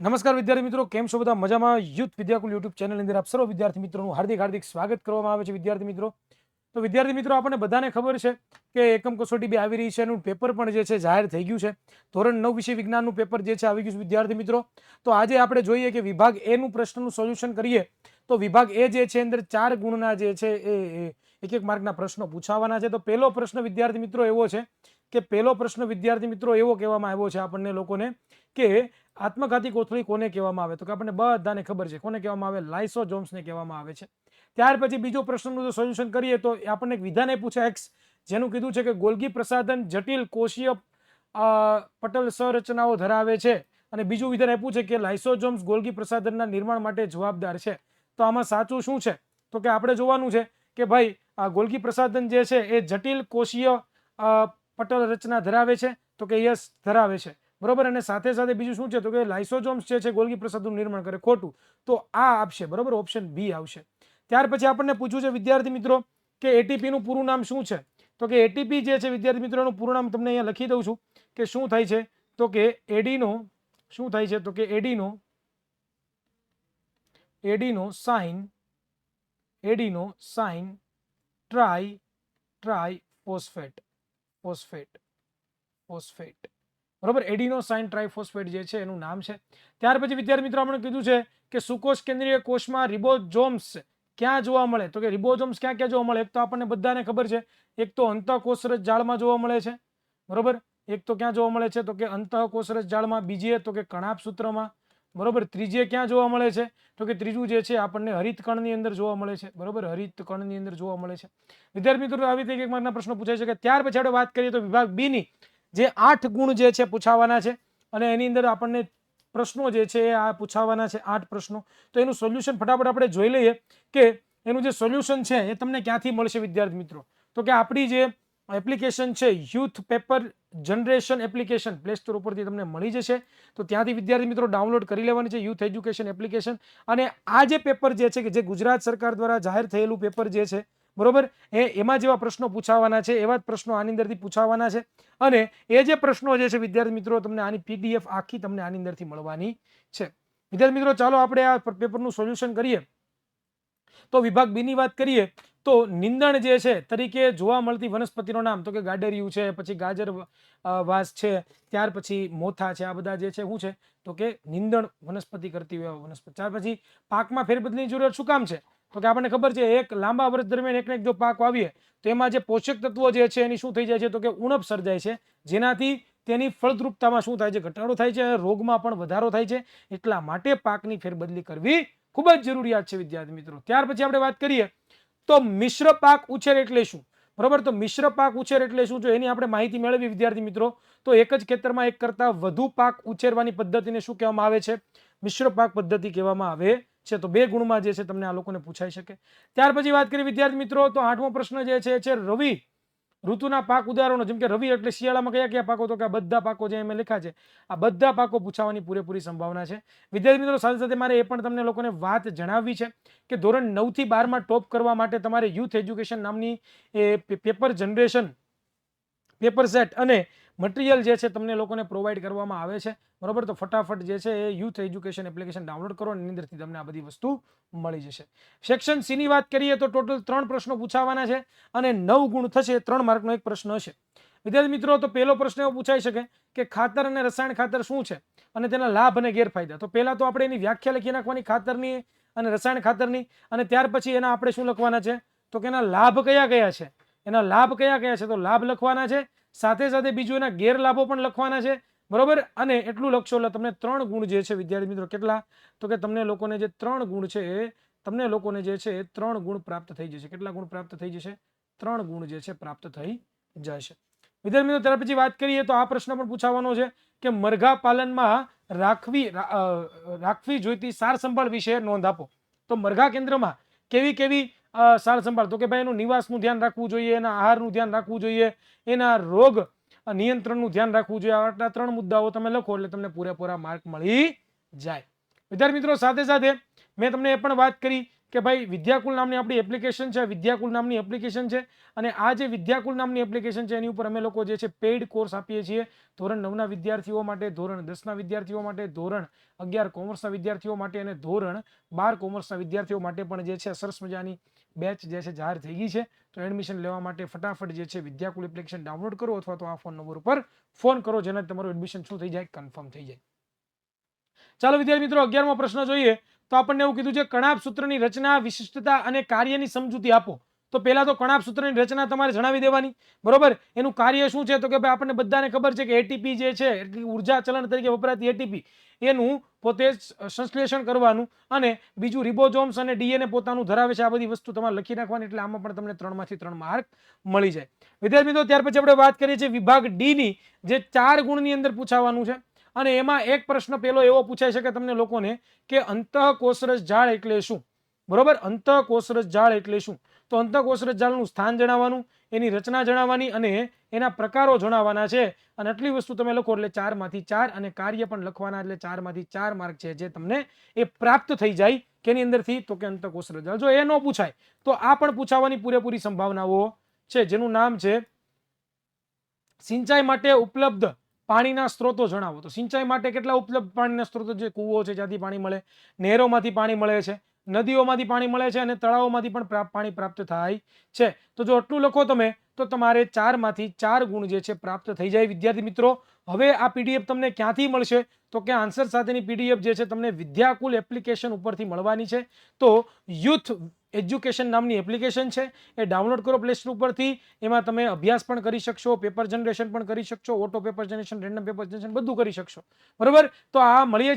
નમસ્કાર વિદ્યાર્થી મિત્રો, કેમ છો બધા? મજામાં? યુથ વિદ્યાકુલ યુટ્યુબ ચેનલ અંદર આપ સર્વ વિદ્યાર્થી મિત્રોનું હાર્દિક હાર્દિક સ્વાગત કરવામાં આવે છે. વિદ્યાર્થી મિત્રો, તો વિદ્યાર્થી મિત્રો, આપણને બધાને ખબર છે કે એકમ કસોટી બી આવી રહી છે. એનું પેપર પણ જે છે જાહેર થઈ ગયું છે. ધોરણ 9 વિષય વિજ્ઞાનનું પેપર જે છે આવી ગયું છે. વિદ્યાર્થી મિત્રો, તો આજે આપણે જોઈએ કે વિભાગ એ નું પ્રશ્નનું સોલ્યુશન કરીએ તો વિભાગ એ જે છે અંદર 4 ગુણના જે છે એ એક માર્કના પ્રશ્નો પૂછાવાના છે. તો પહેલો પ્રશ્ન વિદ્યાર્થી મિત્રો એવો છે કે પહેલો પ્રશ્ન વિદ્યાર્થી મિત્રો એવો કહેવામાં આવ્યો છે આપણને લોકોને કે આત્મઘાતી કોથળી કોને કહેવામાં આવે? તો કે આપણને બધાને ખબર છે કોને કહેવામાં આવે, લાઇસોઝોમ્સને કહેવામાં આવે છે. ત્યાર પછી બીજો પ્રશ્નનું જો સોલ્યુશન કરીએ તો આપણને એક વિધાન આપ્યું છે એક્સ, જેનું કીધું છે કે ગોલ્ગી પ્રસાધન જટિલ કોષીય પટલ સંરચનાઓ ધરાવે છે, અને બીજું વિધાન આપ્યું છે કે લાઇસોઝોમ્સ ગોલ્ગી પ્રસાધનના નિર્માણ માટે જવાબદાર છે. તો આમાં સાચું શું છે? તો કે આપણે જોવાનું છે કે ભાઈ આ ગોલ્ગી પ્રસાધન જે છે એ જટિલ કોષીય પટલ રચના ધરાવે છે, તો કે યસ ધરાવે છે, બરોબર. અને સાથે સાથે બીજું શું છે? તો કે લાઇસોઝોમ્સ જે છે ગોલ્ગી પ્રસાધનનું નિર્માણ કરે, ખોટું. તો આ આપશે, બરોબર, ઓપ્શન બી આવશે. ત્યાર પછી આપણને પૂછ્યું છે વિદ્યાર્થી મિત્રો કે એટીપી નું પૂરું નામ શું છે? તો કે એટીપી જે છે વિદ્યાર્થી મિત્રો એનું પૂરું નામ તમને અહીંયા લખી દઉં છું કે શું થાય છે. તો કે એડીનો શું થાય છે? તો કે એડીનો સાઇન ટ્રાઈ ફોસ્ફેટ, બરોબર. એડિનોસાઇન ટ્રાઇફોસ્ફેટ જે છે એનું નામ છે. ત્યાર પછી વિદ્યાર્થી મિત્રો આપણે કીધું છે કે સુકોષ કેન્દ્રીય કોષમાં રિબોઝોમ્સ ક્યાં જોવા મળે? તો કે રિબોઝોમ્સ ક્યાં ક્યાં જોવા મળે? એક તો આપણને બધાને ખબર છે, એક તો અંતઃકોષરસ જાળમાં જોવા મળે છે, બરોબર. એક તો ક્યાં જોવા મળે છે? તો કે અંતઃકોષરસ જાળમાં. બીજી તો કે કણાભ સૂત્રમાં, બરોબર. ત્રીજે ક્યાં જોવા મળે છે? તો કે ત્રીજું જે છે આપણને હરિતકણની અંદર જોવા મળે છે, બરોબર. હરિતકણની અંદર જોવા મળે છે. વિદ્યાર્થી મિત્રો, આવી રીતે એક માર્કના પ્રશ્નો પૂછાઈ શકે. ત્યાર પછી આપણે વાત કરીએ તો વિભાગ બી ની જે 8 ગુણ જે છે પૂછાવાના છે, અને એની અંદર આપણને પ્રશ્નો જે છે આ પૂછાવાના છે, 8 પ્રશ્નો. તો એનું સોલ્યુશન ફટાફટ આપણે જોઈ લઈએ કે એનું જે સોલ્યુશન છે એ તમને ક્યાંથી મળશે વિદ્યાર્થી મિત્રો. તો કે આપણી જે એપ્લિકેશન છે youth paper generation application play store ઉપરથી તમને મળી જશે. તો ત્યાંથી વિદ્યાર્થી મિત્રો ડાઉનલોડ કરી લેવાની છે યુથ એજ્યુકેશન એપ્લિકેશન. અને આ જે પેપર જે છે કે જે ગુજરાત સરકાર દ્વારા જાહેર થયેલું પેપર જે છે, બરોબર, એમાં જેવા પ્રશ્નો પૂછાવાના છે એવા જ પ્રશ્નો આની અંદરથી પૂછાવાના છે. અને એ જે પ્રશ્નો જે છે વિદ્યાર્થી મિત્રો તમને આની પીડીએફ આખી તમને આની અંદરથી મળવાની છે. વિદ્યાર્થી મિત્રો, ચાલો આપણે આ પેપરનું સોલ્યુશન કરીએ. તો વિભાગ બી ની વાત કરીએ તો નિંદણ જે છે તરીકે જોવા મળતી વનસ્પતિનું નામ, તો કે ગાડરિયું છે, પછી ગાજર વાસ છે, ત્યાર પછી મોથા છે. આ બધા જે છે શું છે? તો કે નિંદણ વનસ્પતિ કરતી હોય વનસ્પતિ. ત્યાર પછી પાકમાં ફેરબદલીની જરૂરિયાત શું કામ છે? તો કે આપણને ખબર છે એક લાંબા વર્ષ દરમિયાન એક ને એક જો પાક વાવીએ તો એમાં જે પોષક તત્વો જે છે એની શું થઈ જાય છે? તો કે ઉણપ સર્જાય છે, જેનાથી તેની ફળદ્રુપતામાં શું થાય છે? ઘટાડો થાય છે, રોગમાં પણ વધારો થાય છે. એટલા માટે પાકની ફેરબદલી કરવી ખૂબ જ જરૂરિયાત છે વિદ્યાર્થી મિત્રો. ત્યાર પછી આપણે વાત કરીએ તો મિશ્ર પાક ઉછેર એટલે શું? બરોબર. તો મિશ્ર પાક ઉછેર એટલે શું? જો એની આપણે માહિતી મેળવી વિદ્યાર્થી મિત્રો, તો એક જ ખેતરમાં એક કરતા વધુ પાક ઉછેરવાની પદ્ધતિને શું કહેવામાં આવે છે? મિશ્ર પાક પદ્ધતિ કહેવામાં આવે છે. તો 2 ગુણમાં જે છે તમને આ લોકોને પૂછાઈ શકે. ત્યાર પછી વાત કરીએ વિદ્યાર્થી મિત્રો તો 8મો પ્રશ્ન જે છે રવિ ઋતુના પાક ઉદાહરણો. જેમ કે રવિ એટલે શિયાળામાં કયા કયા પાકો? તો કે આ બધા પાકો જે મેં લખ્યા છે આ બધા પાકો પૂછાવાની પૂરેપૂરી સંભાવના છે. વિદ્યાર્થી મિત્રો, સાથે સાથે મારે એ પણ તમને લોકોને વાત જણાવવી છે કે ધોરણ 9 થી 12માં ટોપ કરવા માટે તમારે યુથ એજ્યુકેશન નામની પેપર જનરેશન પેપર સેટ અને મટીરિયલ જે છે તમને લોકોને પ્રોવાઈડ કરવામાં આવે છે, બરોબર. તો ફટાફટ જે છે એ યુથ એજ્યુકેશન એપ્લિકેશન ડાઉનલોડ કરો અને અંદરથી તમને આ બધી વસ્તુ મળી જશે. સેક્શન સી ની વાત કરીએ તો ટોટલ 3 પ્રશ્નો પૂછાવાના છે અને 9 ગુણ થશે. 3 માર્કનો એક પ્રશ્ન હશે. વિદ્યાર્થી મિત્રો, તો પહેલો પ્રશ્ન એવો પૂછાઈ શકે કે ખાતર અને રસાયણ ખાતર શું છે અને તેના લાભ અને ગેરફાયદા. તો પહેલા તો આપણે એની વ્યાખ્યા લખી નાખવાની ખાતરની અને રસાયણ ખાતરની, અને ત્યાર પછી એના આપણે શું લખવાના છે? તો કે એના લાભ કયા કયા છે, એના લાભ કયા કયા છે તો લાભ લખવાના છે. સાથે સાથે બીજું એના ગેરલાભો પણ લખવાના છે, બરોબર. અને એટલું લખશો એટલે તમને 3 ગુણ જે છે વિદ્યાર્થી મિત્રો કેટલા? તો કે તમને લોકોને જે 3 ગુણ છે એ તમને લોકોને જે છે એ 3 ગુણ પ્રાપ્ત થઈ જશે. કેટલા ગુણ પ્રાપ્ત થઈ જશે? 3 ગુણ જે છે પ્રાપ્ત થઈ જશે. વિદ્યાર્થી મિત્રો, ત્યાર પછી વાત કરીએ તો આ પ્રશ્ન પણ પૂછાવાનો છે કે મરઘા પાલનમાં રાખવી જોઈતી સાર સંભાળ વિશે નોંધ આપો. તો મરઘા કેન્દ્રમાં કેવી કેવી સાર સંભાળ? તો કે ભાઈ એનું નિવાસનું ધ્યાન રાખવું જોઈએ, એના આહારનું ધ્યાન રાખવું જોઈએ, એના રોગ નિયંત્રણનું ધ્યાન રાખવું જોઈએ. આટલા 3 મુદ્દાઓ તમે લખો એટલે તમને પૂરેપૂરા માર્ક મળી જાય. વિદ્યાર્થી મિત્રો, સાથે સાથે મેં તમને એ પણ વાત કરી કે ભાઈ વિદ્યાકુલ નામની આપણી એપ્લિકેશન છે, વિદ્યાકુલ નામની એપ્લિકેશન છે, અને આ જે વિદ્યાકુલ નામની એપ્લિકેશન છે એની ઉપર અમે લોકો જે છે પેઇડ કોર્સ આપીએ છીએ ધોરણ 9 ના વિદ્યાર્થીઓ માટે, ધોરણ 10 ના વિદ્યાર્થીઓ માટે, ધોરણ 11 કોમર્સના વિદ્યાર્થીઓ માટે અને ધોરણ 12 કોમર્સના વિદ્યાર્થીઓ માટે પણ જે છે સરસ મજાની બેચ જે છે જાહેર થઈ ગઈ છે. તો એડમિશન લેવા માટે ફટાફટ જે છે વિદ્યાકુલ એપ્લિકેશન ડાઉનલોડ કરો અથવા તો આ ફોન નંબર ઉપર ફોન કરો, જેનાથી તમારું એડમિશન શું થઈ જાય, કન્ફર્મ થઈ જાય. ચાલો વિદ્યાર્થી મિત્રો, 11મો પ્રશ્ન જોઈએ. તો આપણને એવું કીધું છે કણાપ સૂત્રની રચના, વિશિષ્ટતા અને કાર્યની સમજૂતી આપો. તો પહેલા તો કણાપ સૂત્રની રચના તમારે જણાવી દેવાની, બરોબર. એનું કાર્ય શું છે? તો કે ભાઈ આપણને બધાને ખબર છે કે એટીપી જે છે એટલે ઉર્જા ચલણ તરીકે વપરાતી એટીપી, એનું પોતે સંશ્લેષણ કરવાનું, અને બીજું રિબોઝોમ્સ અને ડીએનએ પોતાનું ધરાવે છે. આ બધી વસ્તુ તમારે લખી નાખવાની, એટલે આમાં પણ તમને 3 માંથી 3 માર્ક મળી જાય. વિદ્યાર્થી મિત્રો, ત્યાર પછી આપણે વાત કરીએ છીએ વિભાગ ડી ની, જે 4 ગુણની અંદર પૂછાવાનું છે. અને એમાં એક પ્રશ્ન પેલો એવો પૂછાય છે કે તમને લોકોને કે અંતઃકોષરસ જાળ એટલે શું, બરોબર. અંતઃકોષરસ જાળ એટલે શું? તો અંતઃકોષરસ જાળનું સ્થાન જણાવવાનું, એની રચના જણાવવાની અને એના પ્રકારો જણાવવાના છે. અને આટલી વસ્તુ તમે લખો એટલે 4 માંથી 4, અને કાર્ય પણ લખવાના, એટલે 4 માંથી 4 માર્ક છે જે તમને એ પ્રાપ્ત થઈ જાય. કેની અંદરથી? તો કે અંતઃકોષરસ જાળ. જો એ ન પૂછાય તો આ પણ પૂછાવાની પૂરેપૂરી સંભાવનાઓ છે, જેનું નામ છે સિંચાઈ માટે ઉપલબ્ધ પાણીના સ્ત્રોતો જણાવો. તો સિંચાઈ માટે કેટલા ઉપલબ્ધ પાણીના સ્ત્રોતો? જે કૂવો છે જ્યાંથી પાણી મળે, નહેરોમાંથી પાણી મળે છે, નદીઓમાંથી પાણી મળે છે, અને તળાવોમાંથી પણ પાણી પ્રાપ્ત થાય છે. તો જો આટલું લખો તમે તો તમારે 4 માંથી 4 ગુણ જે છે પ્રાપ્ત થઈ જાય. વિદ્યાર્થી મિત્રો, હવે આ પીડીએફ તમને ક્યાંથી મળશે? તો કે આન્સર સાથેની પીડીએફ જે છે તમને વિદ્યાકુલ એપ્લિકેશન ઉપરથી મળવાની છે. તો યુથ એજ્યુકેશન નામની એપ્લિકેશન છે, એ ડાઉનલોડ કરો પ્લે સ્ટોર ઉપરથી. એમાં તમે અભ્યાસ પણ કરી શકશો, પેપર જનરેશન પણ કરી શકશો, auto paper generation, random paper generation બધું કરી શકશો, બરોબર. તો આ મળીએ છીએ